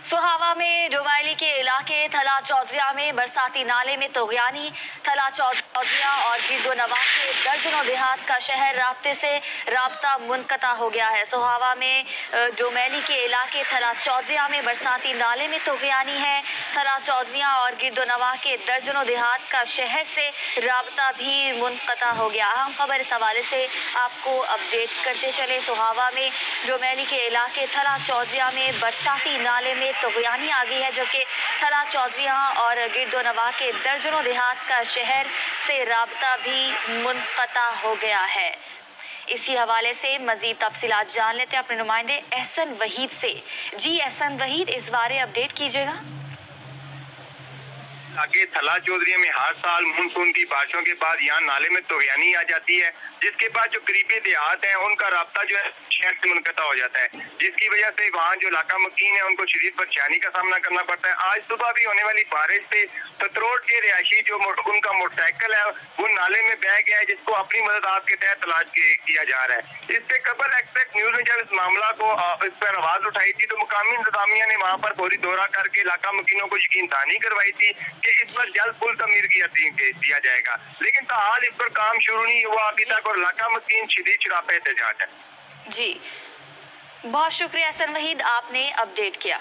सोहावा में डोमैली के इलाके थला चौधरिया में बरसाती नाले में तोगयानी। थला चौधरिया और गिरदोनवा के दर्जनों देहात का शहर राब्ते से राब्ता मुनक़ता हो गया है। सोहावा में डोमैली के इलाके थला चौधरिया में बरसाती नाले में तोगयानी है। थला चौधरिया और गिरदोनवा के दर्जनों देहात का शहर से राब्ता भी मुनक़ता हो गया। अहम खबर इस हवाले से आपको अपडेट करते चले। सोहावा में डोमैली के इलाके थला चौधरिया में बरसाती नाले में तोगयानी आ गई है, जो कि थला चौधरिया और गिरदोनवा के दर्जनों देहात का शहर से राब्ता भी मुनक़ता हो गया है। इसी हवाले से मजीद तफसीलात जान लेते हैं अपने नुमाइंदे एहसन वहीद से। जी एहसन वहीद, इस बारे अपडेट कीजिएगा। आगे थला चौधरिया में हर साल मानसून की बारिशों के बाद यहाँ नाले में तोगयानी आ जाती है, जिसके बाद जो करीबी देहात हैं उनका राब्ता जो है शहर से मुनक़ता हो जाता है, जिसकी वजह से वहाँ जो इलाका मकीन है उनको शदीद परेशानी का सामना करना पड़ता है। आज सुबह भी होने वाली बारिश से सतरोड के रिहायशी जो उनका मोटरसाइकिल है वो नाले में बह गया है, जिसको अपनी मदद आपके तहत तलाश किया जा रहा है। इससे कबल एक्सप्रेस न्यूज ने जब इस मामला को इस पर आवाज उठाई थी तो मुकामी इंतजामिया ने वहाँ पर फौरी दौरा करके इलाका मकीनों को यकीन दहानी करवाई थी कि इस पर जल्द पुल तमीर किया जाएगा, लेकिन ताहाल इस पर काम शुरू नहीं हुआ अभी तक और इलाका मकीन शदीद शराब एहतजाज है। जी बहुत शुक्रिया एहसन वहीद, आपने अपडेट किया।